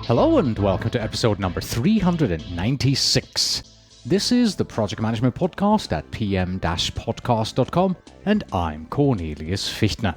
Hello and welcome to episode number 396. This is the Project Management Podcast at pm-podcast.com and I'm Cornelius Fichtner.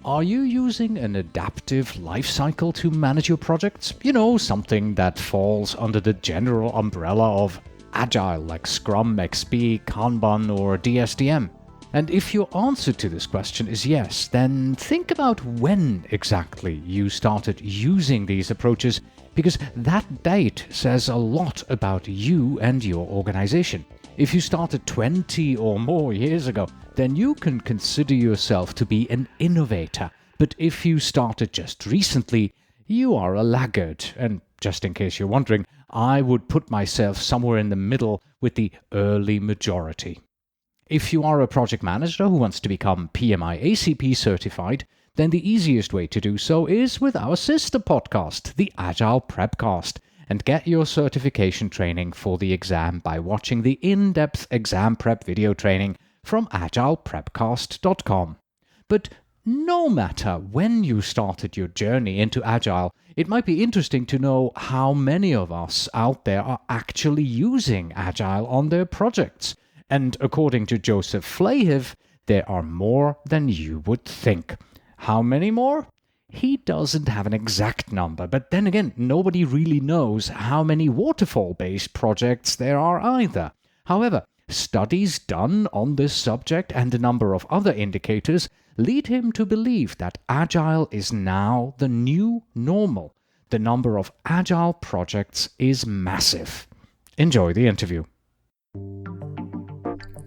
Are you using an adaptive life cycle to manage your projects? You know, something that falls under the general umbrella of Agile like Scrum, XP, Kanban or DSDM? And if your answer to this question is yes, then think about when exactly you started using these approaches, because that date says a lot about you and your organization. If you started 20 or more years ago, then you can consider yourself to be an innovator. But if you started just recently, you are a laggard. And just in case you're wondering, I would put myself somewhere in the middle with the early majority. If you are a project manager who wants to become PMI-ACP certified, then the easiest way to do so is with our sister podcast, the Agile Prepcast, and get your certification training for the exam by watching the in-depth exam prep video training from agileprepcast.com. But no matter when you started your journey into Agile, it might be interesting to know how many of us out there are actually using Agile on their projects. And according to Joseph Flahiv, there are more than you would think. How many more? He doesn't have an exact number, but then again, nobody really knows how many waterfall-based projects there are either. However, studies done on this subject and a number of other indicators lead him to believe that Agile is now the new normal. The number of Agile projects is massive. Enjoy the interview.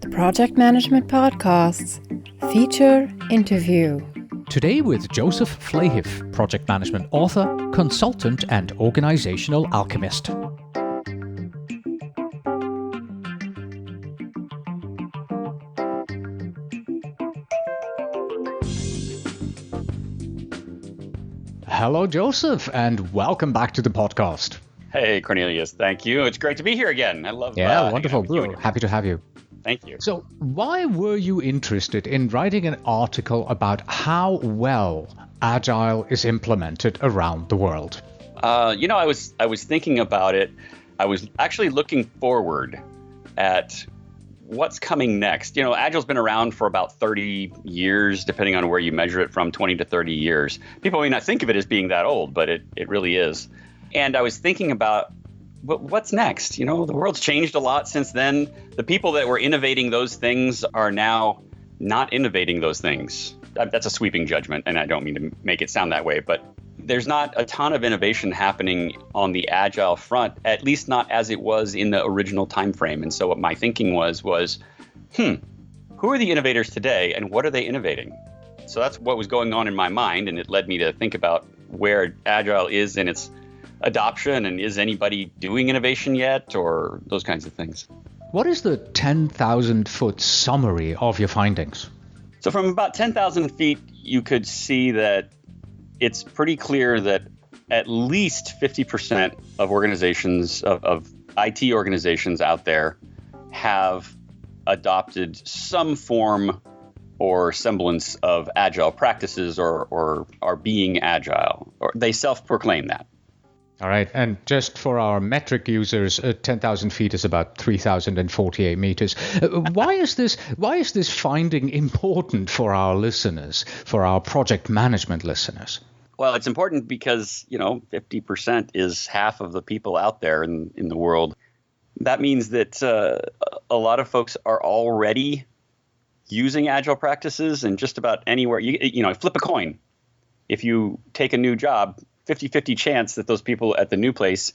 The Project Management Podcasts feature interview. Today with Joseph Flahiv, project management author, consultant, and organizational alchemist. Hello, Joseph, and welcome back to the podcast. Hey, Cornelius. Thank you. It's great to be here again. I love wonderful. Happy to have you. Thank you. So why were you interested in writing an article about how well Agile is implemented around the world? I was thinking about it. I was actually looking forward at what's coming next. Agile's been around for about 30 years, depending on where you measure it from, 20 to 30 years. People may not think of it as being that old, but it really is. And I was thinking about what's next? The world's changed a lot since then. The people that were innovating those things are now not innovating those things. That's a sweeping judgment, and I don't mean to make it sound that way, but there's not a ton of innovation happening on the Agile front, at least not as it was in the original time frame. And so what my thinking was, who are the innovators today, and what are they innovating? So that's what was going on in my mind, and it led me to think about where Agile is in its adoption, and is anybody doing innovation yet, or those kinds of things. What is the 10,000-foot summary of your findings? So from about 10,000 feet, you could see that it's pretty clear that at least 50% of organizations, of IT organizations out there, have adopted some form or semblance of Agile practices or are being Agile, or they self-proclaim that. All right. And just for our metric users, 10,000 feet is about 3,048 meters. Why is this finding important for our listeners, for our project management listeners? Well, it's important because, 50% is half of the people out there in the world. That means that a lot of folks are already using Agile practices, and just about anywhere. Flip a coin. If you take a new job, 50-50 chance that those people at the new place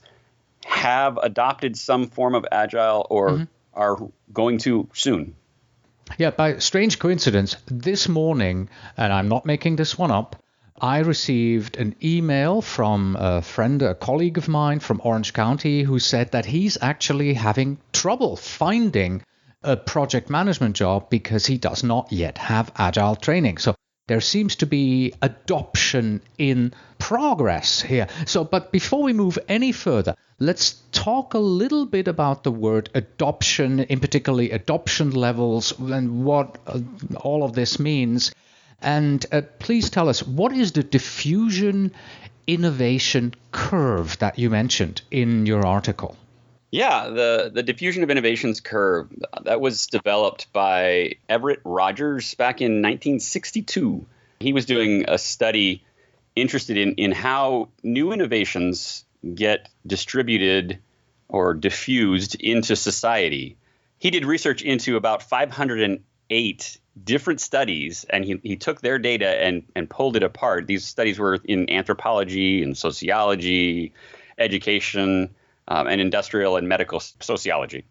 have adopted some form of Agile or are going to soon. Yeah, by strange coincidence, this morning, and I'm not making this one up, I received an email from a colleague of mine from Orange County, who said that he's actually having trouble finding a project management job because he does not yet have Agile training. So there seems to be adoption in progress here. But before we move any further, let's talk a little bit about the word adoption, in particularly adoption levels, and what all of this means. And please tell us, what is the diffusion innovation curve that you mentioned in your article. Yeah, the diffusion of innovations curve, that was developed by Everett Rogers back in 1962. He was doing a study interested in how new innovations get distributed or diffused into society. He did research into about 508 different studies, and he took their data and pulled it apart. These studies were in anthropology and sociology, education, and industrial and medical sociology.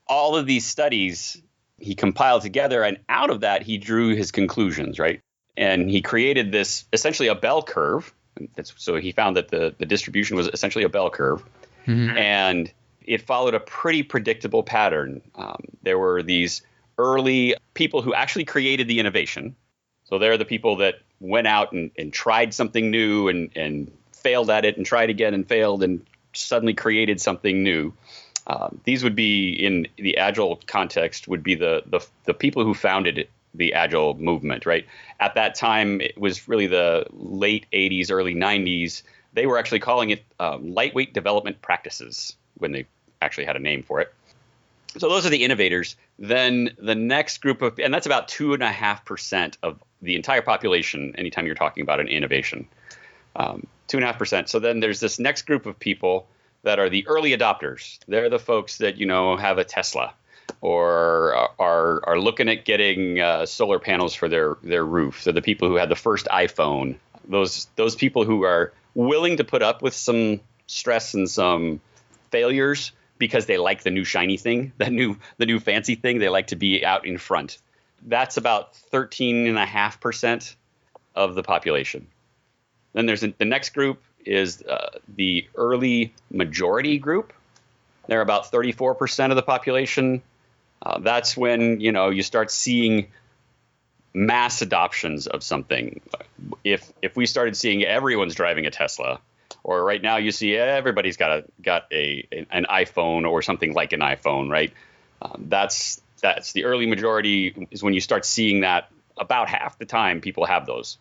All of these studies he compiled together, and out of that, he drew his conclusions, right? And he created this, essentially a bell curve. So he found that the distribution was essentially a bell curve. Mm-hmm. And it followed a pretty predictable pattern. There were these early people who actually created the innovation. So they're the people that went out and tried something new and failed at it and tried again and failed and suddenly created something new. These would be, in the Agile context, would be the people who founded the Agile movement, right? At that time, it was really the late 80s, early 90s. They were actually calling it lightweight development practices when they actually had a name for it. So those are the innovators. Then the next group of, and that's about 2.5% of the entire population anytime you're talking about an innovation. 2.5%. So then there's this next group of people that are the early adopters. They're the folks that, have a Tesla or are looking at getting solar panels for their roof. They're the people who had the first iPhone. Those people who are willing to put up with some stress and some failures because they like the new shiny thing, the new fancy thing. They like to be out in front. That's about 13.5% of the population. Then there's the next group is the early majority group. They're about 34% of the population. That's when, you start seeing mass adoptions of something. If we started seeing everyone's driving a Tesla, or right now you see everybody's got an iPhone or something like an iPhone, right? That's the early majority is when you start seeing that about half the time people have those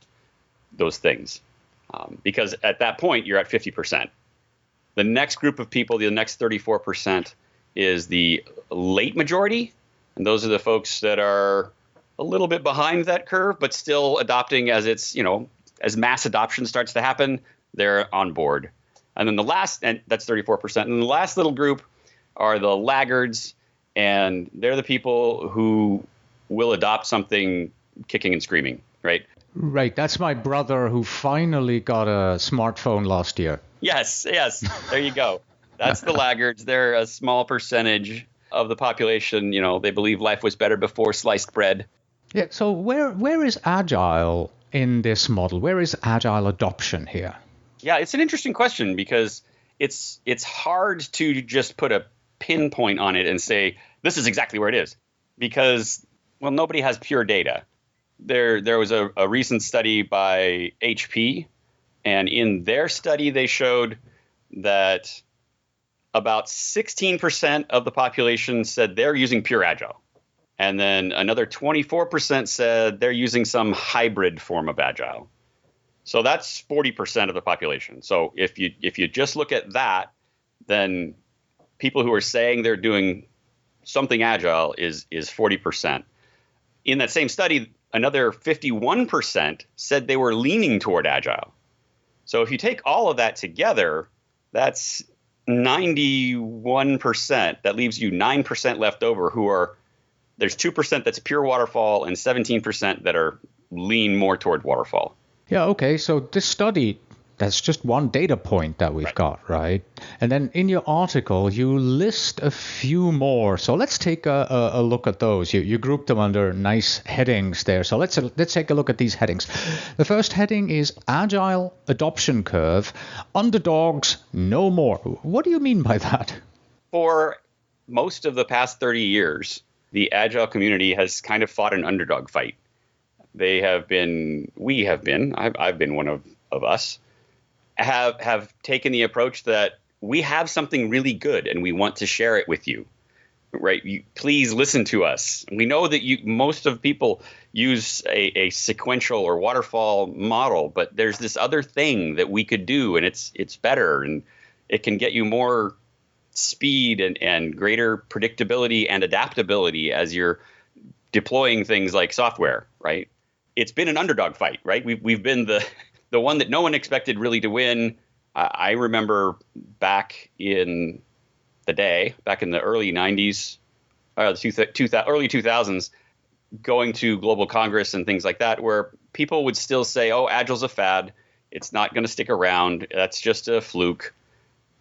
things. Because at that point, you're at 50%. The next group of people, the next 34%, is the late majority. And those are the folks that are a little bit behind that curve, but still adopting as as mass adoption starts to happen, they're on board. And then that's 34%. And the last little group are the laggards. And they're the people who will adopt something kicking and screaming, right? Right. That's my brother who finally got a smartphone last year. Yes. There you go. That's the laggards. They're a small percentage of the population. They believe life was better before sliced bread. Yeah. So where is Agile in this model? Where is Agile adoption here? Yeah, it's an interesting question because it's hard to just put a pinpoint on it and say, this is exactly where it is. Because, nobody has pure data. There was a recent study by HP, and in their study, they showed that about 16% of the population said they're using pure Agile. And then another 24% said they're using some hybrid form of Agile. So that's 40% of the population. So if you just look at that, then people who are saying they're doing something Agile is 40%. In that same study, another 51% said they were leaning toward Agile. So if you take all of that together, that's 91%. That leaves you 9% left over there's 2% that's pure waterfall and 17% that are lean more toward waterfall. Yeah, okay. So this study, that's just one data point that we've got, right? And then in your article, you list a few more. So let's take a look at those. You grouped them under nice headings there. So let's take a look at these headings. The first heading is Agile Adoption Curve. Underdogs, no more. What do you mean by that? For most of the past 30 years, the Agile community has kind of fought an underdog fight. I've been one of us, have taken the approach that we have something really good and we want to share it with you, right? Please listen to us. We know that most of people, use a sequential or waterfall model, but there's this other thing that we could do, and it's better, and it can get you more speed and greater predictability and adaptability as you're deploying things like software, right? It's been an underdog fight, right? We've been the one that no one expected really to win. I remember back in the early 90s, early 2000s, going to Global Congress and things like that, where people would still say, oh, Agile's a fad. It's not going to stick around. That's just a fluke.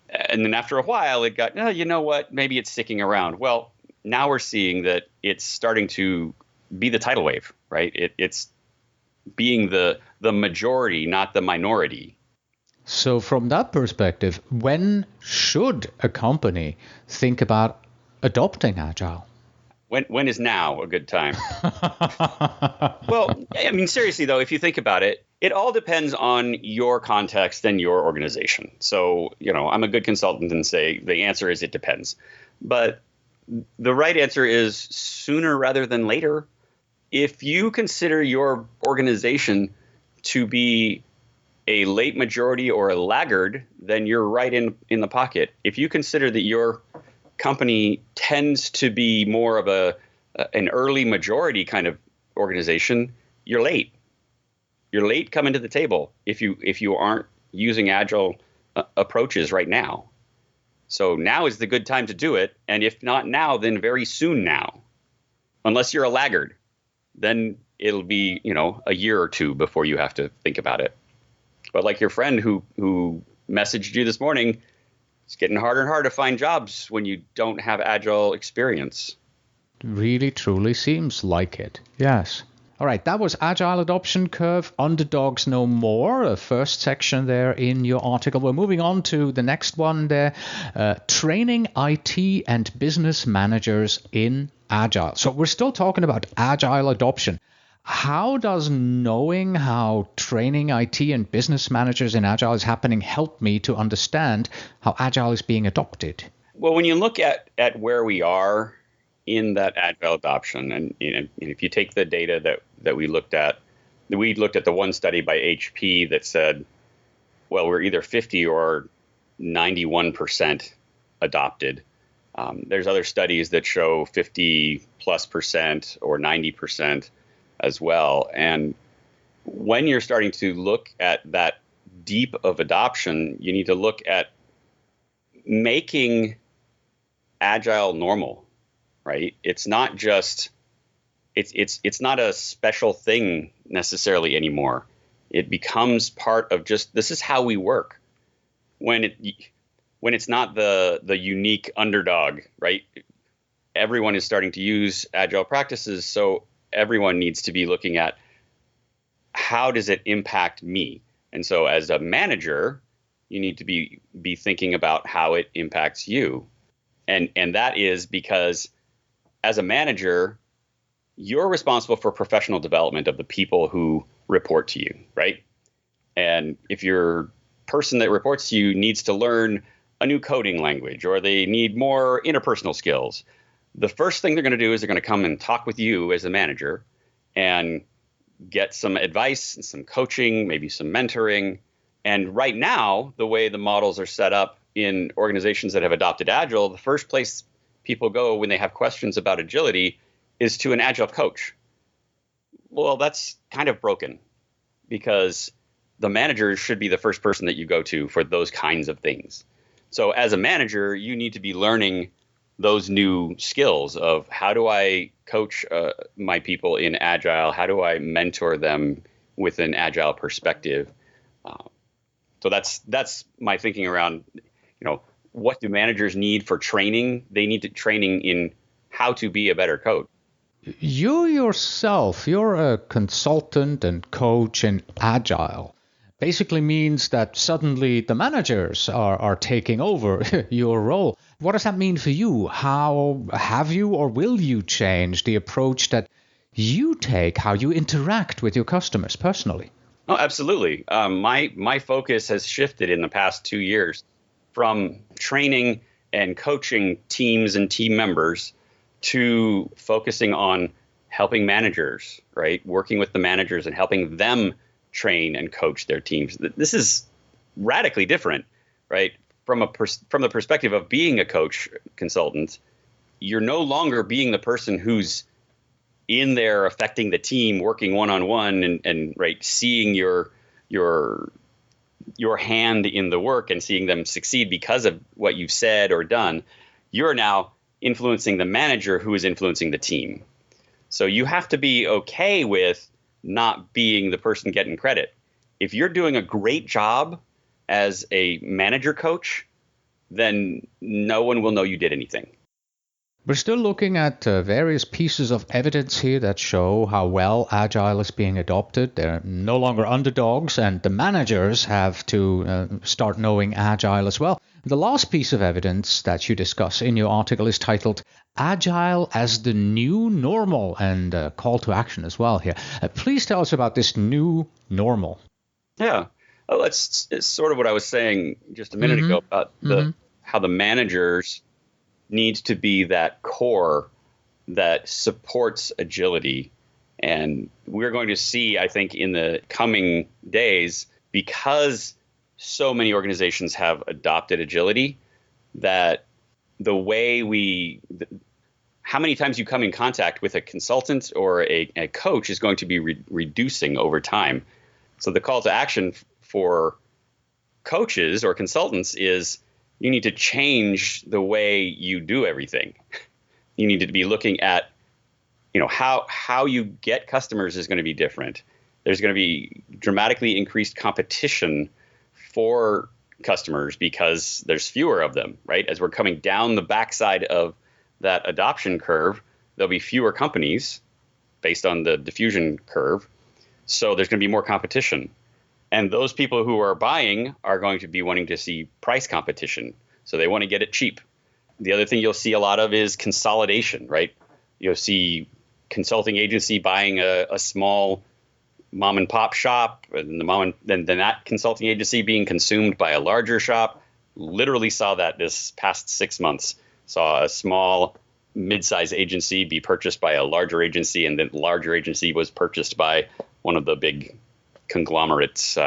And then after a while, it got, oh, you know what? Maybe it's sticking around. Well, now we're seeing that it's starting to be the tidal wave, right? It's being the majority, not the minority. So from that perspective, when should a company think about adopting Agile? When is now a good time? Well, I mean, seriously, though, if you think about it, it all depends on your context and your organization. So, I'm a good consultant and say the answer is it depends. But the right answer is sooner rather than later. If you consider your organization to be a late majority or a laggard, then you're right in the pocket. If you consider that your company tends to be more of an early majority kind of organization, you're late. You're late coming to the table if you aren't using Agile approaches right now. So now is the good time to do it, and if not now, then very soon now. Unless you're a laggard, then it'll be a year or two before you have to think about it. But like your friend who messaged you this morning, it's getting harder and harder to find jobs when you don't have Agile experience. Really, truly seems like it. Yes. All right, that was Agile Adoption Curve, Underdogs No More, a first section there in your article. We're moving on to the next one there, training IT and business managers in Agile. So we're still talking about Agile adoption. How does knowing how training IT and business managers in Agile is happening help me to understand how Agile is being adopted? Well, when you look at where we are in that Agile adoption, and if you take the data that we looked at the one study by HP that said, well, we're either 50 or 91% adopted. There's other studies that show 50+% or 90% as well. And when you're starting to look at that deep of adoption, you need to look at making Agile normal, right? It's not just, it's not a special thing necessarily anymore. It becomes part of just, this is how we work. When it's not the unique underdog, right? Everyone is starting to use Agile practices, so everyone needs to be looking at how does it impact me? And so as a manager, you need to be thinking about how it impacts you. And that is because as a manager, you're responsible for professional development of the people who report to you, right? And if your person that reports to you needs to learn a new coding language or they need more interpersonal skills, the first thing they're going to do is they're going to come and talk with you as a manager and get some advice and some coaching, maybe some mentoring. And right now, the way the models are set up in organizations that have adopted Agile, the first place people go when they have questions about agility is to an Agile coach. Well, that's kind of broken because the manager should be the first person that you go to for those kinds of things. So as a manager, you need to be learning those new skills of how do I coach my people in Agile? How do I mentor them with an Agile perspective? So that's my thinking around, what do managers need for training? They need training in how to be a better coach. You yourself, you're a consultant and coach in Agile. Basically means that suddenly the managers are taking over your role. What does that mean for you? How have you or will you change the approach that you take, how you interact with your customers personally? Oh, absolutely. My focus has shifted in the past 2 years from training and coaching teams and team members to focusing on helping managers, right? Working with the managers and helping them train and coach their teams. This is radically different, right? From the perspective of being a coach consultant, you're no longer being the person who's in there affecting the team, working one-on-one and right, seeing your hand in the work and seeing them succeed because of what you've said or done. You're now influencing the manager who is influencing the team. So you have to be okay with not being the person getting credit. If you're doing a great job as a manager coach, then no one will know you did anything. We're still looking at various pieces of evidence here that show how well Agile is being adopted. They're no longer underdogs, and the managers have to start knowing Agile as well. The last piece of evidence that you discuss in your article is titled Agile as the New Normal, and a call to action as well here. Please tell us about this new normal. Yeah. Oh, it's sort of what I was saying just a minute ago about how the managers need to be that core that supports agility. And we're going to see, I think, in the coming days, because so many organizations have adopted agility, that the way how many times you come in contact with a consultant or a coach is going to be reducing over time. So the call to action for coaches or consultants is you need to change the way you do everything. You need to be looking at, how you get customers is going to be different. There's going to be dramatically increased competition for customers because there's fewer of them, right? As we're coming down the backside of that adoption curve, there'll be fewer companies based on the diffusion curve. So there's going to be more competition. And those people who are buying are going to be wanting to see price competition. So they want to get it cheap. The other thing you'll see a lot of is consolidation, right? You'll see consulting agency buying a small mom and pop shop, and then that consulting agency being consumed by a larger shop. Literally saw that this past 6 months. Saw a small mid-size agency be purchased by a larger agency, and the larger agency was purchased by one of the big conglomerates,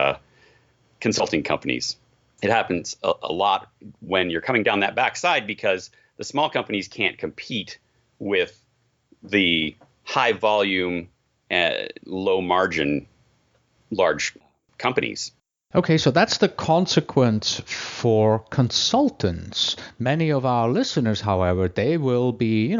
consulting companies. It happens a lot when you're coming down that backside because the small companies can't compete with the high volume, low margin, large companies. Okay, so that's the consequence for consultants. Many of our listeners, however, they will be,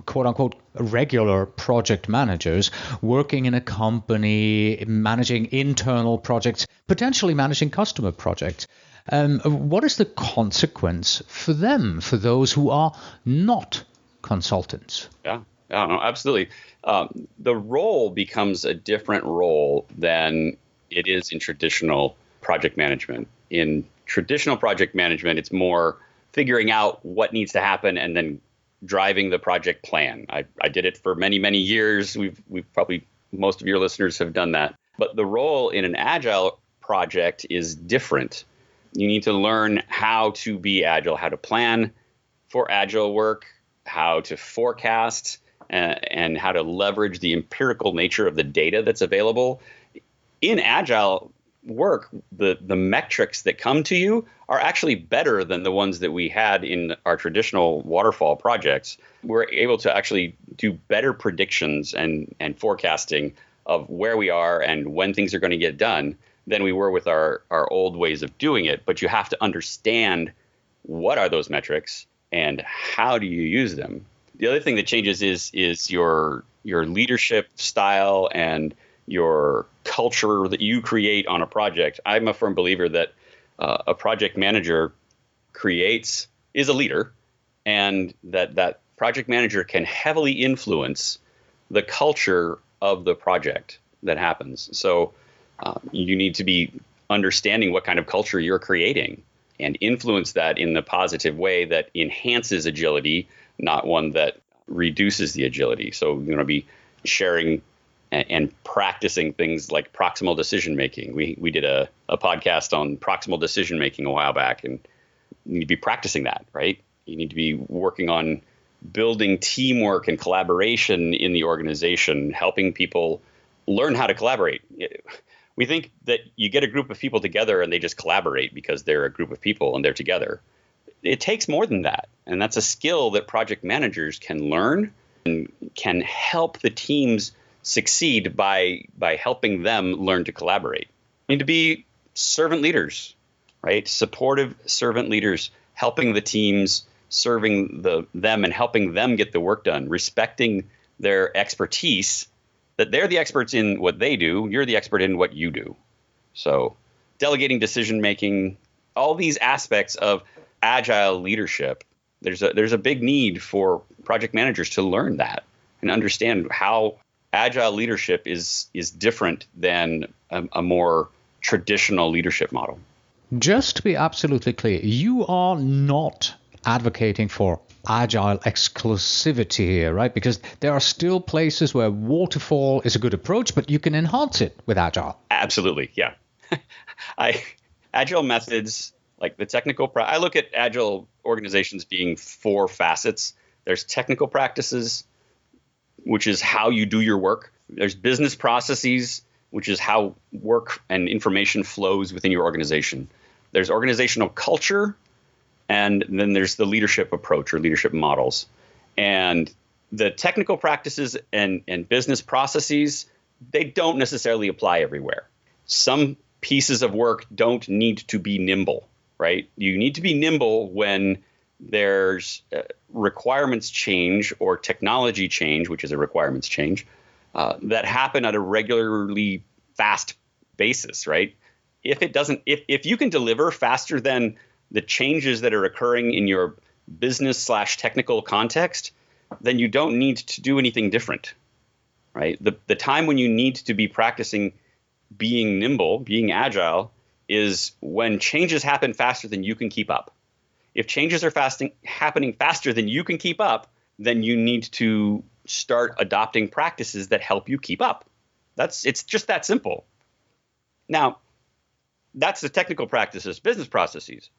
quote unquote, regular project managers working in a company, managing internal projects, potentially managing customer projects. What is the consequence for them, for those who are not consultants? Yeah, no, absolutely. The role becomes a different role than it is in traditional project management. In traditional project management, it's more figuring out what needs to happen and then driving the project plan. I did it for many, many years. We've probably, most of your listeners have done that. But the role in an Agile project is different. You need to learn how to be Agile, how to plan for Agile work, how to forecast, and how to leverage the empirical nature of the data that's available. In Agile work, the metrics that come to you are actually better than the ones that we had in our traditional waterfall projects. We're able to actually do better predictions and forecasting of where we are and when things are going to get done than we were with our old ways of doing it. But you have to understand what are those metrics and how do you use them. The other thing that changes is your leadership style and your culture that you create on a project. I'm a firm believer that a project manager is a leader, and that project manager can heavily influence the culture of the project that happens. So you need to be understanding what kind of culture you're creating and influence that in the positive way that enhances agility, not one that reduces the agility. So you're going to be sharing and practicing things like proximal decision making. We did a podcast on proximal decision making a while back, and you need to be practicing that, right? You need to be working on building teamwork and collaboration in the organization, helping people learn how to collaborate. We think that you get a group of people together and they just collaborate because they're a group of people and they're together. It takes more than that. And that's a skill that project managers can learn and can help the teams succeed by helping them learn to collaborate. You need to be servant leaders, right? Supportive servant leaders, helping the teams, serving them and helping them get the work done, respecting their expertise, that they're the experts in what they do, you're the expert in what you do. So delegating decision-making, all these aspects of agile leadership, there's a big need for project managers to learn that and understand how agile leadership is different than a more traditional leadership model. Just to be absolutely clear, you are not advocating for agile exclusivity here, right? Because there are still places where waterfall is a good approach, but you can enhance it with agile. Absolutely, yeah. Agile methods, like the technical, I look at agile organizations being 4 facets. There's technical practices, which is how you do your work. There's business processes, which is how work and information flows within your organization. There's organizational culture, and then there's the leadership approach or leadership models. And the technical practices and business processes, they don't necessarily apply everywhere. Some pieces of work don't need to be nimble, right? You need to be nimble when there's requirements change or technology change, which is a requirements change, that happen at a regularly fast basis, right? If you can deliver faster than the changes that are occurring in your business/technical context, then you don't need to do anything different, right? The time when you need to be practicing being nimble, being agile, is when changes happen faster than you can keep up. If changes are happening faster than you can keep up, then you need to start adopting practices that help you keep up. It's just that simple. Now, that's the technical practices, business processes.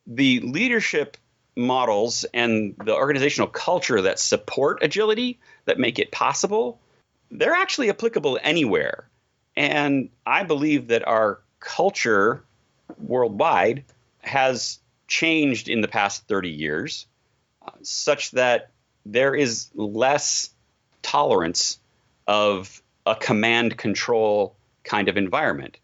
The leadership models and the organizational culture that support agility, that make it possible, they're actually applicable anywhere. And I believe that our culture worldwide has changed in the past 30 years such that there is less tolerance of a command control kind of environment.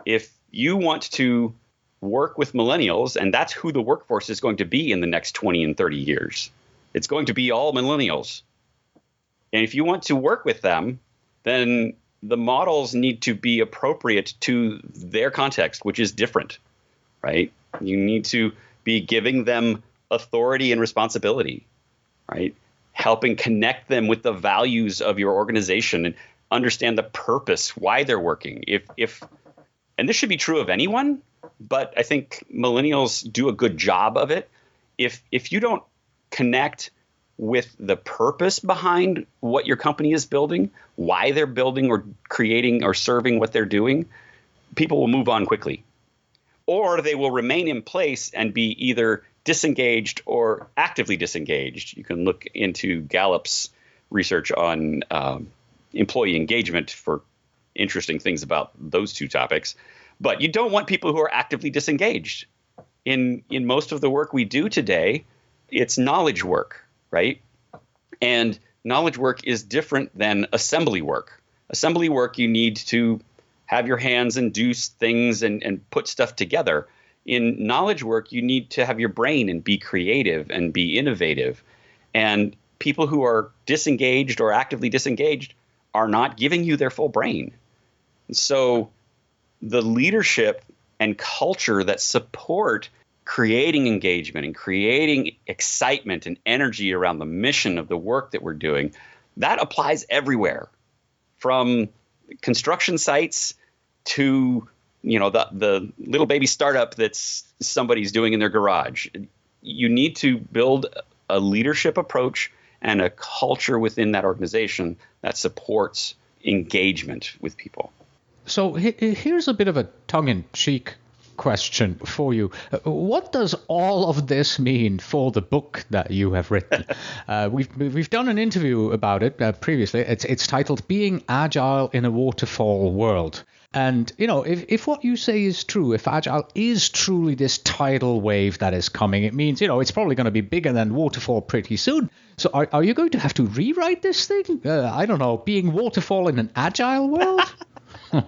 If you want to work with millennials, and that's who the workforce is going to be in the next 20 and 30 years, it's going to be all millennials. And if you want to work with them, then the models need to be appropriate to their context, which is different, right? You need to be giving them authority and responsibility, right? Helping connect them with the values of your organization and understand the purpose, why they're working. And this should be true of anyone, but I think millennials do a good job of it. If you don't connect with the purpose behind what your company is building, why they're building or creating or serving what they're doing, people will move on quickly. Or they will remain in place and be either disengaged or actively disengaged. You can look into Gallup's research on employee engagement for interesting things about those two topics. But you don't want people who are actively disengaged. In most of the work we do today, it's knowledge work, right? And knowledge work is different than assembly work. Assembly work, you need to have your hands and do things and put stuff together. In knowledge work, you need to have your brain and be creative and be innovative. And people who are disengaged or actively disengaged are not giving you their full brain. So the leadership and culture that support creating engagement and creating excitement and energy around the mission of the work that we're doing, that applies everywhere, from construction sites to the little baby startup that's somebody's doing in their garage. You need to build a leadership approach and a culture within that organization that supports engagement with people. So here's a bit of a tongue-in-cheek question for you. What does all of this mean for the book that you have written? We've done an interview about it previously. It's titled "Being Agile in a Waterfall World." And, if what you say is true, if Agile is truly this tidal wave that is coming, it means, it's probably going to be bigger than Waterfall pretty soon. So are you going to have to rewrite this thing? I don't know, being Waterfall in an Agile world? Yeah.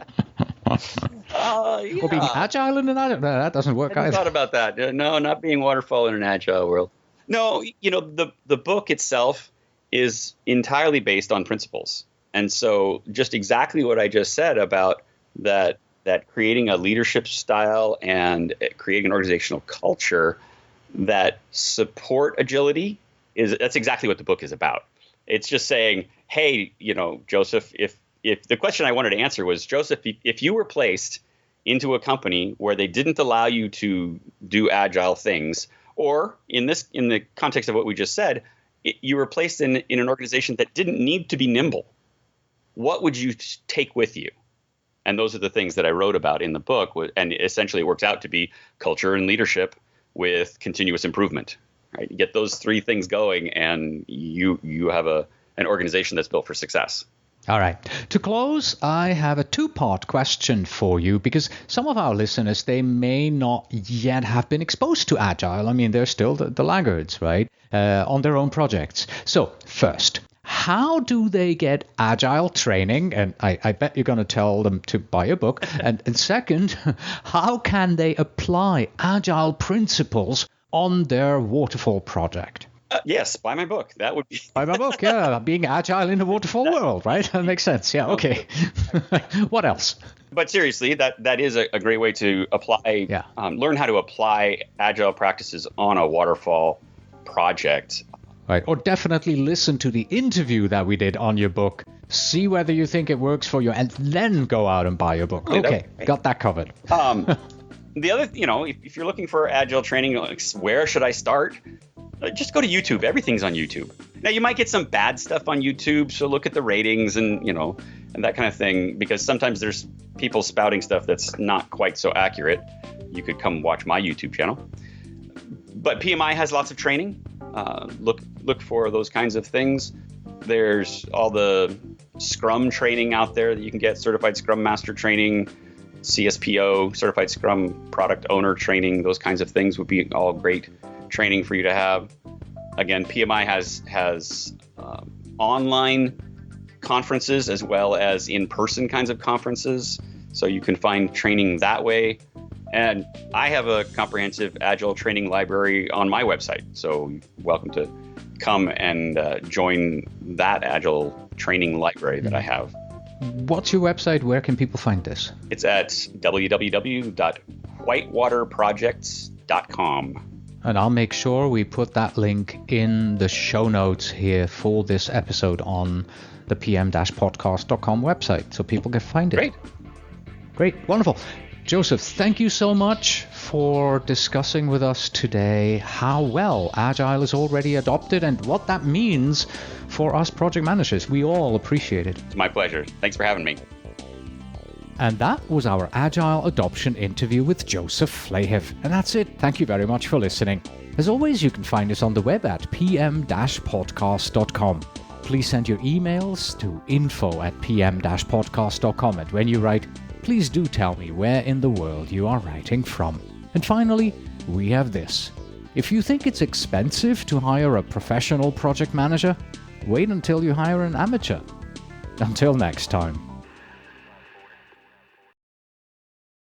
Or being Agile in an Agile? No, that doesn't work I either. thought about that. No, not being Waterfall in an Agile world. No, the book itself is entirely based on principles. And so just exactly what I just said about that creating a leadership style and creating an organizational culture that support agility that's exactly what the book is about. It's just saying, hey, Joseph, if the question I wanted to answer was, Joseph, if you were placed into a company where they didn't allow you to do agile things, or in the context of what we just said, you were placed in an organization that didn't need to be nimble, what would you take with you? And those are the things that I wrote about in the book. And essentially it works out to be culture and leadership with continuous improvement. Right? You get those three things going and you have an organization that's built for success. All right. To close, I have a two-part question for you because some of our listeners, they may not yet have been exposed to Agile. I mean, they're still the laggards, right, on their own projects. So first, how do they get Agile training? And I bet you're going to tell them to buy a book. And second, how can they apply Agile principles on their waterfall project? Yes, buy my book. That would be buy my book. Yeah, being agile in the waterfall world, right? That makes sense. Yeah. Okay. What else? But seriously, that is a great way to apply. Yeah. Learn how to apply agile practices on a waterfall project. Right. Or definitely listen to the interview that we did on your book. See whether you think it works for you, and then go out and buy your book. Okay, got that covered. The other, if you're looking for agile training, where should I start? Just go to YouTube. Everything's on YouTube. Now, you might get some bad stuff on YouTube, so look at the ratings and that kind of thing, because sometimes there's people spouting stuff that's not quite so accurate. You could come watch my YouTube channel. But PMI has lots of training. Look for those kinds of things. There's all the Scrum training out there that you can get, Certified Scrum Master training, CSPO, Certified Scrum Product Owner training. Those kinds of things would be all great training for you to have. Again, PMI has online conferences as well as in-person kinds of conferences, so you can find training that way. And I have a comprehensive Agile training library on my website, so you're welcome to come and join that Agile training library that I have. What's your website? Where can people find this? It's at www.whitewaterprojects.com. And I'll make sure we put that link in the show notes here for this episode on the pm-podcast.com website, so people can find it. Great. Wonderful. Joseph, thank you so much for discussing with us today how well Agile is already adopted and what that means for us project managers. We all appreciate it. It's my pleasure. Thanks for having me. And that was our Agile adoption interview with Joseph Flahiv. And that's it. Thank you very much for listening. As always, you can find us on the web at pm-podcast.com. Please send your emails to info@pm-podcast.com. And when you write, please do tell me where in the world you are writing from. And finally, we have this. If you think it's expensive to hire a professional project manager, wait until you hire an amateur. Until next time.